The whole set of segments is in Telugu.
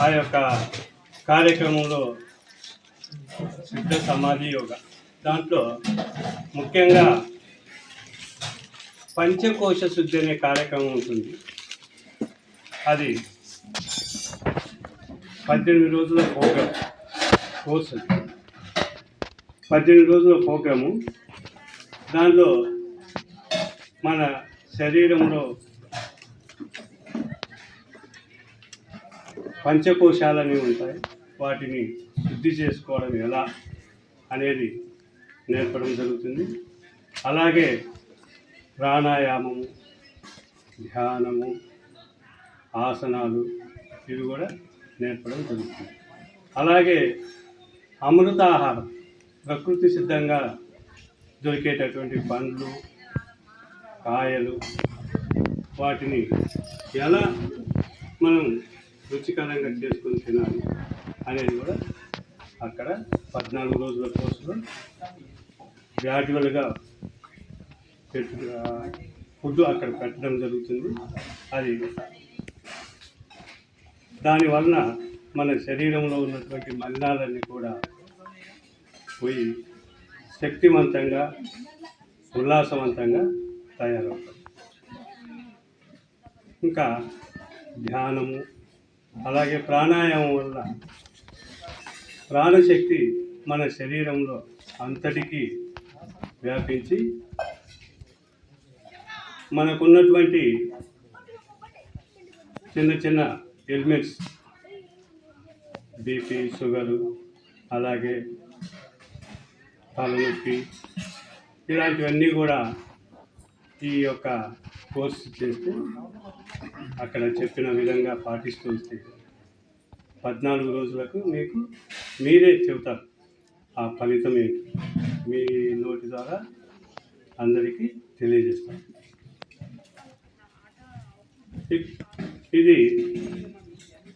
ఆ యొక్క కార్యక్రమంలో సిద్ధ సమాధి యోగ దాంట్లో ముఖ్యంగా పంచకోశ శుద్ధి అనే కార్యక్రమం ఉంటుంది. అది 18 రోజుల కోర్సు 18 రోజుల ప్రోగ్రాము. దానిలో మన శరీరంలో పంచకోశాలని ఉంటాయి, వాటిని శుద్ధి చేసుకోవడం ఎలా అనేది నేర్పడం జరుగుతుంది. అలాగే ప్రాణాయామము, ధ్యానము, ఆసనాలు ఇవి కూడా నేర్పడం జరుగుతుంది. అలాగే అమృతాహారం, ప్రకృతి సిద్ధంగా దొరికేటటువంటి పండ్లు, కాయలు, వాటిని ఎలా మనం రుచికరంగా చేసుకొని తినాలి అనేది కూడా అక్కడ 14 రోజుల కోర్సులో గ్రాడ్యువల్గా ఫుడ్ అక్కడ పెట్టడం జరుగుతుంది. అది దానివలన మన శరీరంలో ఉన్నటువంటి మలినాలన్నీ కూడా పోయి శక్తివంతంగా, ఉల్లాసవంతంగా తయారవుతాం. ఇంకా ధ్యానము, అలాగే ప్రాణాయామం వల్ల ప్రాణశక్తి మన శరీరంలో అంతటికీ వ్యాపించి మనకున్నటువంటి చిన్న చిన్న ఎలిమెంట్స్, బీపీ, షుగరు, అలాగే తలనొప్పి, ఇలాంటివన్నీ కూడా ఈ యొక్క కోర్సు చేస్తే, అక్కడ చెప్పిన విధంగా పాటిస్తూ వస్తే 14 రోజులకు మీకు మీరే చెబుతారు ఆ ఫలితం ఏంటి, మీ నోటి ద్వారా అందరికీ తెలియజేస్తారు. ఇది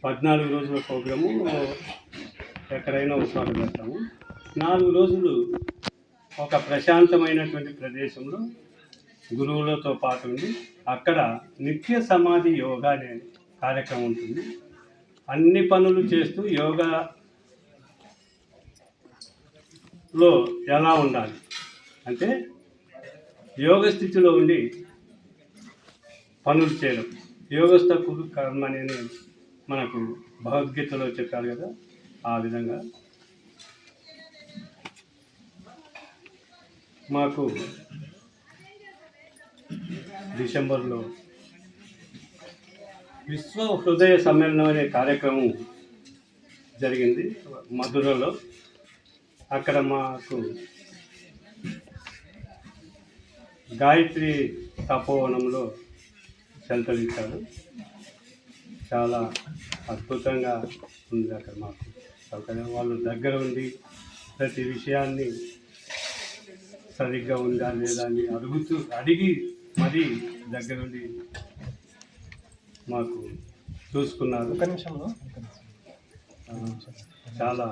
14 రోజుల ప్రోగ్రాము. ఎక్కడైనా ఒకసారి పెడతాము. 4 రోజులు ఒక ప్రశాంతమైనటువంటి ప్రదేశంలో గురువులతో పాటు ఉండి అక్కడ నిత్య సమాధి యోగా అనే కార్యక్రమం ఉంటుంది. అన్ని పనులు చేస్తూ యోగాలో ఎలా ఉండాలి అంటే యోగ స్థితిలో ఉండి పనులు చేయడం. యోగస్థ కురు కర్మ అనేది మనకు భగవద్గీతలో చెప్పారు కదా, ఆ విధంగా మాకు డిసెంబర్లో విశ్వ హృదయ సమ్మేళనం అనే కార్యక్రమం జరిగింది మధురలో. అక్కడ మాకు గాయత్రి తపోవనంలో సెంటర్ ఇచ్చారు. చాలా అద్భుతంగా ఉంది అక్కడ మాకు సౌకర్యం. వాళ్ళు దగ్గర ఉండి ప్రతి విషయాన్ని సరిగ్గా ఉందా లేదా అని అడిగి మరీ దగ్గరుండి మాకు చూసుకున్నారు. ఒక నిమిషంలో చాలా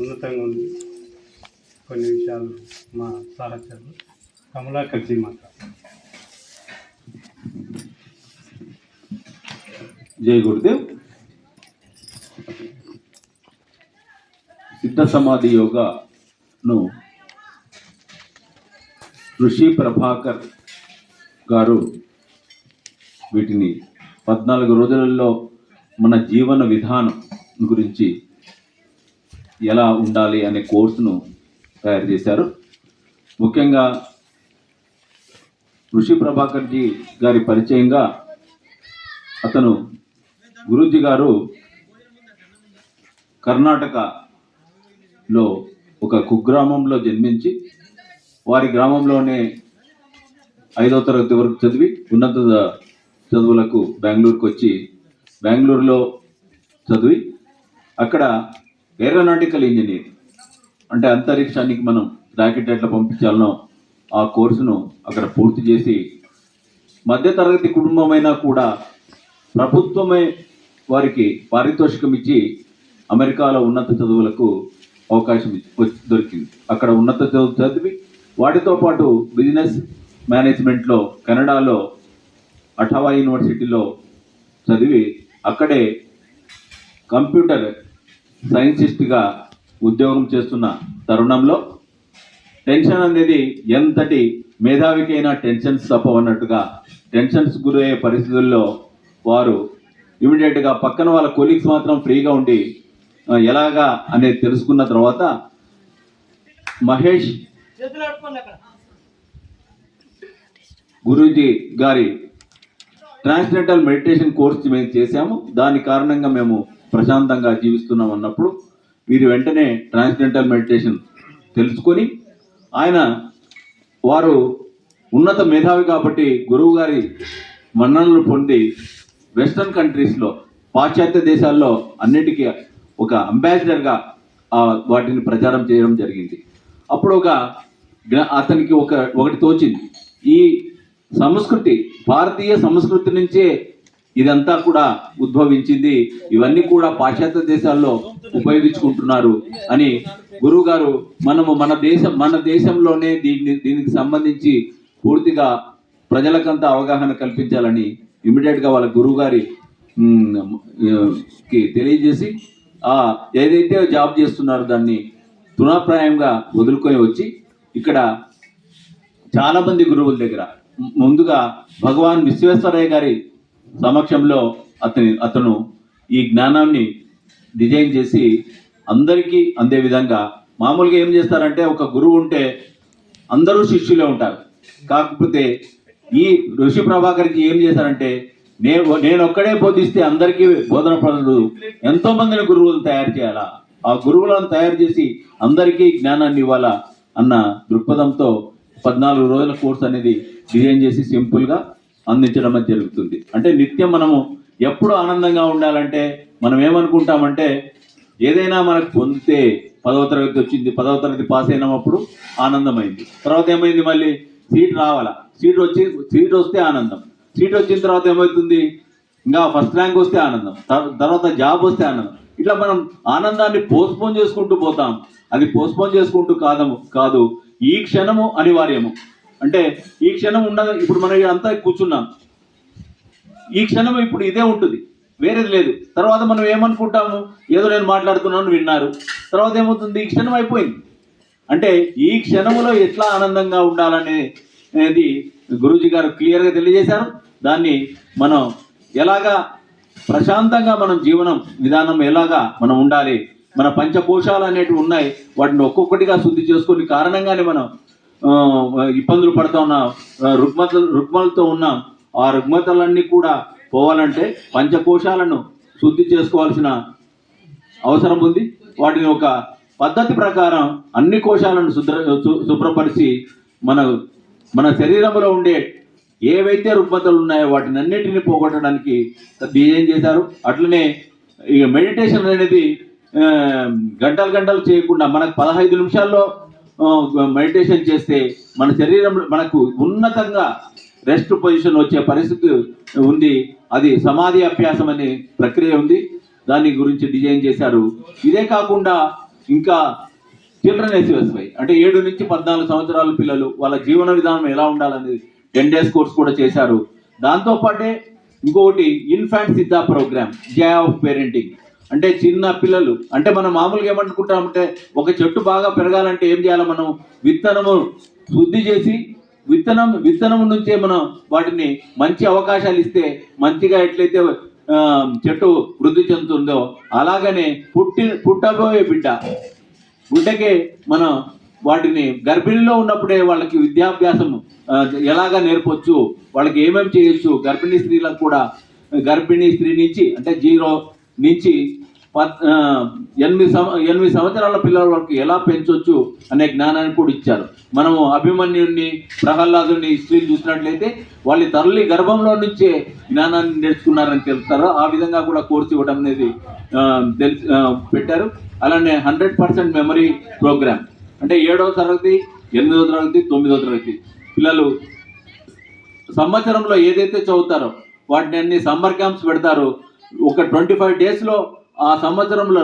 ఉన్నతంగా ఉంది. కొన్ని విషయాలు మా సహచరులు కమలాకర్ జీ మాట్లాడారు. జై గురుదేవ్. సిద్ధ సమాధి యోగాను ఋషి ప్రభాకర్ గారు వీటిని 14 రోజులలో మన జీవన విధానం గురించి ఎలా ఉండాలి అనే కోర్సును తయారు చేశారు. ముఖ్యంగా ఋషి ప్రభాకర్ జీ గారి పరిచయంగా అతను గురూజీ గారు కర్ణాటకలో ఒక కుగ్రామంలో జన్మించి వారి గ్రామంలోనే 5వ తరగతి వరకు చదివి ఉన్నత చదువులకు బెంగళూరుకు వచ్చి బెంగళూరులో చదివి అక్కడ ఏరోనాటికల్ ఇంజనీర్ అంటే అంతరిక్షానికి మనం రాకెట్ ఎట్లా పంపించాలనో ఆ కోర్సును అక్కడ పూర్తి చేసి మధ్యతరగతి కుటుంబమైనా కూడా ప్రభుత్వమే వారికి పారితోషికం ఇచ్చి అమెరికాలో ఉన్నత చదువులకు అవకాశం దొరికింది. అక్కడ ఉన్నత చదువు చదివి వాటితో పాటు బిజినెస్ మేనేజ్మెంట్లో కెనడాలో అటావా యూనివర్సిటీలో చదివి అక్కడే కంప్యూటర్ సైంటిస్ట్గా ఉద్యోగం చేస్తున్న తరుణంలో టెన్షన్ అనేది ఎంతటి మేధావికైనా టెన్షన్స్ తప్పవన్నట్టుగా టెన్షన్స్ గురయ్యే పరిస్థితుల్లో వారు ఇమీడియట్గా పక్కన వాళ్ళ కొలీగ్స్ మాత్రం ఫ్రీగా ఉండి ఎలాగా అనేది తెలుసుకున్న తర్వాత మహేష్ గురూజీ గారి ట్రాన్స్జెండర్ మెడిటేషన్ కోర్స్ మేము చేశాము. దాని కారణంగా మేము ప్రశాంతంగా జీవిస్తున్నాం అన్నప్పుడు వీరు వెంటనే ట్రాన్స్జెండర్ మెడిటేషన్ తెలుసుకొని వారు ఉన్నత మేధావి కాబట్టి గురువు గారి మన్ననలు పొంది వెస్టర్న్ కంట్రీస్లో పాశ్చాత్య దేశాల్లో అన్నిటికీ ఒక అంబాసిడర్గా వాటిని ప్రచారం చేయడం జరిగింది. అప్పుడు అతనికి ఒకటి తోచింది, ఈ సంస్కృతి భారతీయ సంస్కృతి నుంచే ఇదంతా కూడా ఉద్భవించింది, ఇవన్నీ కూడా పాశ్చాత్య దేశాల్లో ఉపయోగించుకుంటున్నారు అని గురువు గారు మన దేశంలోనే దీనికి సంబంధించి పూర్తిగా ప్రజలకంతా అవగాహన కల్పించాలని ఇమీడియట్గా వాళ్ళ గురువు గారికి తెలియజేసి ఏదైతే జాబ్ చేస్తున్నారో దాన్ని తృణప్రాయంగా వదులుకొని వచ్చి ఇక్కడ చాలామంది గురువుల దగ్గర ముందుగా భగవాన్ విశ్వేశ్వరయ్య గారి సమక్షంలో అతను ఈ జ్ఞానాన్ని డిజైన్ చేసి అందరికీ అందే విధంగా, మామూలుగా ఏం చేస్తారంటే ఒక గురువు ఉంటే అందరూ శిష్యులే ఉంటారు. కాకపోతే ఈ ఋషి ప్రభాకర్కి ఏం చేశారంటే నేను ఒక్కడే బోధిస్తే అందరికీ బోధన పనులు ఎంతో మందిని గురువులను తయారు చేయాలా, ఆ గురువులను తయారు చేసి అందరికీ జ్ఞానాన్ని ఇవ్వాలా అన్న దృక్పథంతో 14 రోజుల కోర్స్ అనేది డిజైన్ చేసి సింపుల్గా అందించడం జరుగుతుంది. అంటే నిత్యం మనము ఎప్పుడు ఆనందంగా ఉండాలంటే మనం ఏమనుకుంటామంటే ఏదైనా మనకు పొందితే 10వ తరగతి వచ్చింది, 10వ తరగతి పాస్ అయినప్పుడు ఆనందమైంది, తర్వాత ఏమైంది మళ్ళీ సీట్ రావాలా, సీట్ వస్తే ఆనందం, సీట్ వచ్చిన తర్వాత ఏమవుతుంది ఇంకా ఫస్ట్ ర్యాంక్ వస్తే ఆనందం, తర్వాత జాబ్ వస్తే ఆనందం, ఇట్లా మనం ఆనందాన్ని పోస్ట్పోన్ చేసుకుంటూ పోతాం. అది పోస్ట్పోన్ చేసుకుంటూ కాదు, ఈ క్షణము అనివార్యము. అంటే ఈ క్షణం ఇప్పుడు మనం అంతా కూర్చున్నాం, ఈ క్షణం ఇప్పుడు ఇదే ఉంటుంది, వేరేది లేదు. తర్వాత మనం ఏమనుకుంటాము, ఏదో నేను మాట్లాడుతున్నాను విన్నారు, తర్వాత ఏమవుతుంది ఈ క్షణం అయిపోయింది. అంటే ఈ క్షణములో ఎట్లా ఆనందంగా ఉండాలనేది గురూజీ గారు క్లియర్గా తెలియజేశారు. దాన్ని మనం ఎలాగా ప్రశాంతంగా మనం జీవనం విధానం ఎలాగా మనం ఉండాలి, మన పంచకోశాలు అనేటివి ఉన్నాయి, వాటిని ఒక్కొక్కటిగా శుద్ధి చేసుకుని కారణంగానే మనం ఇబ్బందులు పడుతూ ఉన్న రుగ్మతలతో ఉన్నాం. ఆ రుగ్మతలన్నీ కూడా పోవాలంటే పంచకోశాలను శుద్ధి చేసుకోవాల్సిన అవసరం ఉంది. వాటిని ఒక పద్ధతి ప్రకారం అన్ని కోశాలను శుభ్రపరిచి మన శరీరంలో ఉండే ఏవైతే రుగ్మతలు ఉన్నాయో వాటిని అన్నిటిని పోగొట్టడానికి డిజైన్ చేశారు. అట్లనే ఇక మెడిటేషన్ అనేది గంటలు చేయకుండా మనకు 15 నిమిషాల్లో మెడిటేషన్ చేస్తే మన శరీరంలో మనకు ఉన్నతంగా రెస్ట్ పొజిషన్ వచ్చే పరిస్థితి ఉంది. అది సమాధి అభ్యాసం అనే ప్రక్రియ ఉంది, దాని గురించి డిజైన్ చేశారు. ఇదే కాకుండా ఇంకా చిల్డ్రన్ ఎస్ఎస్వై అంటే 7 నుంచి 14 సంవత్సరాల పిల్లలు వాళ్ళ జీవన విధానం ఎలా ఉండాలనేది 10 days కోర్స్ కూడా చేశారు. దాంతోపాటే ఇంకొకటి ఇన్ఫాంట్ సిద్ధా ప్రోగ్రామ్, జే ఆఫ్ పేరెంటింగ్. అంటే చిన్న పిల్లలు అంటే మనం మామూలుగా ఏమనుకుంటామంటే ఒక చెట్టు బాగా పెరగాలంటే ఏం చేయాలి, మనం విత్తనము శుద్ధి చేసి విత్తనం నుంచే మనం వాటిని మంచి అవకాశాలు ఇస్తే మంచిగా ఎట్లయితే చెట్టు వృద్ధి చెందుతుందో అలాగనే పుట్టబోయే బిడ్డకే మనం వాటిని గర్భిణిలో ఉన్నప్పుడే వాళ్ళకి విద్యాభ్యాసం ఎలాగా నేర్పొచ్చు, వాళ్ళకి ఏమేమి చేయొచ్చు, గర్భిణీ స్త్రీలకు కూడా గర్భిణీ స్త్రీ నుంచి అంటే 0 నుంచి 8 సంవత్సరాల పిల్లల వరకు ఎలా పెంచవచ్చు అనే జ్ఞానాన్ని కూడా ఇచ్చారు. మనము అభిమన్యుడిని ప్రహ్లాదుని స్త్రీలు చూసినట్లయితే వాళ్ళ తల్లి గర్భంలో నుంచే జ్ఞానాన్ని నేర్చుకున్నారని తెలుస్తారు. ఆ విధంగా కూడా కోర్సు ఇవ్వడం అనేది పెట్టారు. అలానే 100% మెమరీ ప్రోగ్రామ్ అంటే 7వ తరగతి 8వ తరగతి 9వ తరగతి పిల్లలు సంవత్సరంలో ఏదైతే చదువుతారో వాటిని అన్ని సమ్మర్ క్యాంప్స్ పెడతారు. ఒక 25 daysలో ఆ సంవత్సరంలో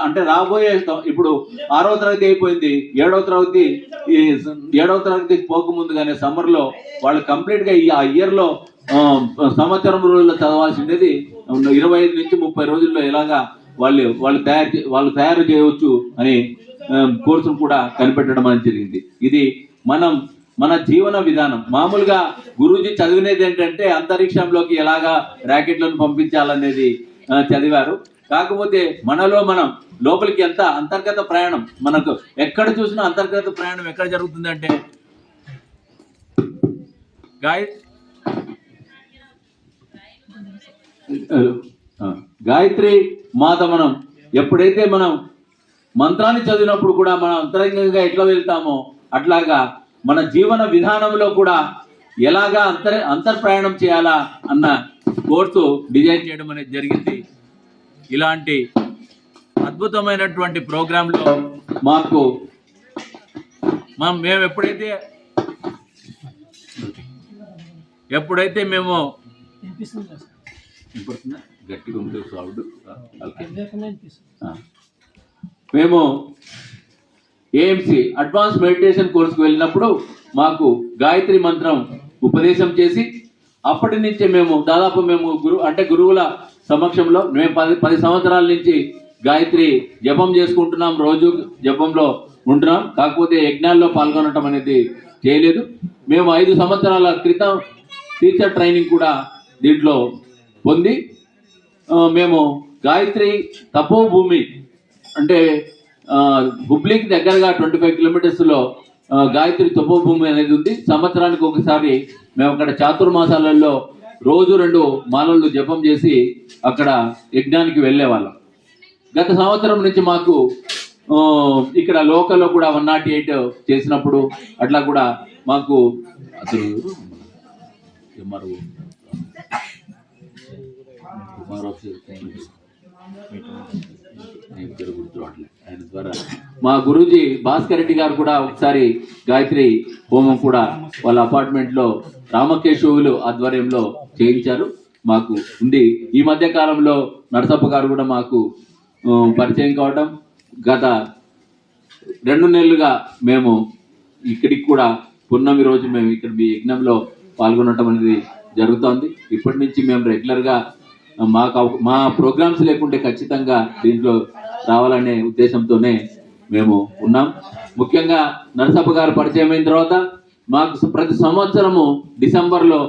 అంటే రాబోయే ఇప్పుడు 6వ తరగతి అయిపోయింది, 7వ తరగతికి పోకముందుగానే సమ్మర్లో వాళ్ళు కంప్లీట్గా ఆ ఇయర్లో సంవత్సరం రోజుల్లో చదవాల్సింది 25 నుంచి 30 రోజుల్లో ఎలాగా వాళ్ళు తయారు చేయవచ్చు అని కోర్సును కూడా కనిపెట్టడం అనేది జరిగింది. ఇది మన జీవన విధానం. మామూలుగా గురూజీ చదివినది ఏంటంటే అంతరిక్షంలోకి ఎలాగా ర్యాకెట్లను పంపించాలనేది చదివారు. కాకపోతే మనలో మనం లోపలికి ఎంత అంతర్గత ప్రయాణం, మనకు ఎక్కడ చూసినా అంతర్గత ప్రయాణం ఎక్కడ జరుగుతుంది అంటే గాయత్రి మాత మనం ఎప్పుడైతే మనం మంత్రాన్ని చదివినప్పుడు కూడా మనం అంతరంగంగా ఎట్లా వెళ్తామో అట్లాగా మన జీవన విధానంలో కూడా ఎలాగా అంతర్ప్రయాణం చేయాలా అన్న కోర్సు డిజైన్ చేయడం అనేది జరిగింది. ఇలాంటి అద్భుతమైనటువంటి ప్రోగ్రాంలో మేము ఎప్పుడైతే మేము గట్టిగా ఉంటే సౌండ్ మేము ఏఎంసి అడ్వాన్స్ మెడిటేషన్ కోర్సుకు వెళ్ళినప్పుడు మాకు గాయత్రి మంత్రం ఉపదేశం చేసి అప్పటి నుంచే మేము దాదాపు గురువుల సమక్షంలో మేము 10 సంవత్సరాల నుంచి గాయత్రి జపం చేసుకుంటున్నాం, రోజు జపంలో ఉంటున్నాం. కాకపోతే యజ్ఞాల్లో పాల్గొనటం అనేది చేయలేదు. మేము 5 సంవత్సరాల క్రితం టీచర్ ట్రైనింగ్ కూడా దీంట్లో పొంది మేము గాయత్రి తపోభూమి అంటే హుబ్లీకి దగ్గరగా 25 కిలోమీటర్స్లో గాయత్రి తపోభూమి అనేది ఉంది. సంవత్సరానికి ఒకసారి మేము అక్కడ చాతుర్మాసాలలో రోజు 2 మాలలు జపం చేసి అక్కడ యజ్ఞానికి వెళ్ళేవాళ్ళం. గత సంవత్సరం నుంచి మాకు ఇక్కడ లోకల్లో కూడా 108 చేసినప్పుడు అట్లా కూడా మాకు అసలు ఆయన ద్వారా మా గురూజీ భాస్కర్ రెడ్డి గారు కూడా ఒకసారి గాయత్రి హోమం కూడా వాళ్ళ అపార్ట్మెంట్లో రామకేశవులు ఆధ్వర్యంలో చేయించారు. మాకు ఉంది. ఈ మధ్య కాలంలో నరసప్ప గారు కూడా మాకు పరిచయం కావటం, గత 2 నెలలుగా మేము ఇక్కడికి కూడా పున్నమి రోజు మేము ఇక్కడ మీ యజ్ఞంలో పాల్గొనడం అనేది జరుగుతోంది. ఇప్పటి నుంచి మేము రెగ్యులర్గా మా ప్రోగ్రామ్స్ లేకుంటే ఖచ్చితంగా దీంట్లో రావాలనే ఉద్దేశంతోనే మేము ఉన్నాం. ముఖ్యంగా నరసప్ప గారు పరిచయం అయిన తర్వాత మాకు ప్రతి సంవత్సరము డిసెంబర్లో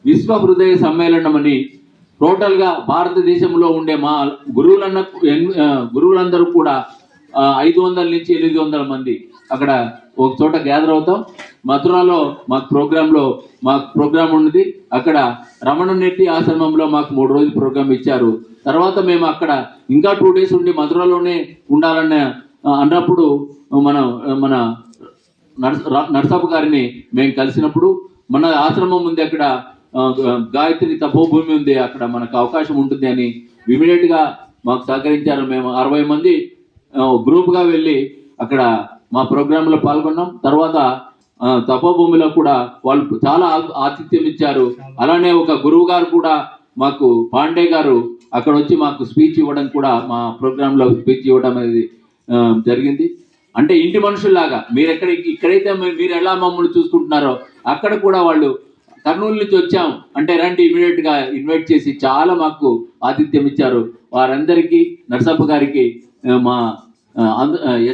విశ్వ హృదయ సమ్మేళనం అని టోటల్గా భారతదేశంలో ఉండే మా గురువులందరూ కూడా 500 నుంచి 800 మంది అక్కడ ఒక చోట గ్యాదర్ అవుతాం. మథురాలో మాకు ప్రోగ్రామ్ ఉన్నది. అక్కడ రమణ నెట్టి ఆశ్రమంలో మాకు 3 రోజులు ప్రోగ్రామ్ ఇచ్చారు. తర్వాత మేము అక్కడ ఇంకా 2 డేస్ ఉండి మథురాలోనే ఉండాలని అన్నప్పుడు మన నరసప్ప గారిని మేము కలిసినప్పుడు మన ఆశ్రమం ఉంది, అక్కడ గాయత్రి తపోభూమి ఉంది, అక్కడ మనకు అవకాశం ఉంటుంది అని ఇమీడియట్గా మాకు సహకరించారు. మేము 60 మంది గ్రూప్గా వెళ్ళి అక్కడ మా ప్రోగ్రాంలో పాల్గొన్నాం. తర్వాత తపోభూమిలో కూడా వాళ్ళు చాలా ఆతిథ్యం ఇచ్చారు. అలానే ఒక గురువు గారు కూడా మాకు పాండే గారు అక్కడ వచ్చి మాకు స్పీచ్ ఇవ్వడం కూడా మా ప్రోగ్రాంలో స్పీచ్ ఇవ్వడం అనేది జరిగింది. అంటే ఇంటి మనుషుల్లాగా ఇక్కడైతే మీరు ఎలా మమ్మల్ని చూసుకుంటున్నారో అక్కడ కూడా వాళ్ళు కర్నూలు నుంచి వచ్చాం అంటే రండి ఇమీడియట్గా ఇన్వైట్ చేసి చాలా మాకు ఆతిథ్యం ఇచ్చారు. వారందరికీ నరసప్ప గారికి మా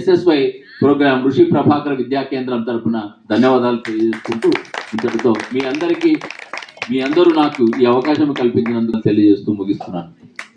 SSY ప్రోగ్రాం ఋషి ప్రభాకర్ విద్యా కేంద్రం తరఫున ధన్యవాదాలు తెలియజేసుకుంటూ ఇంతటితో మీ అందరూ నాకు ఈ అవకాశం కల్పించినందుకు తెలియజేస్తూ ముగిస్తున్నాను.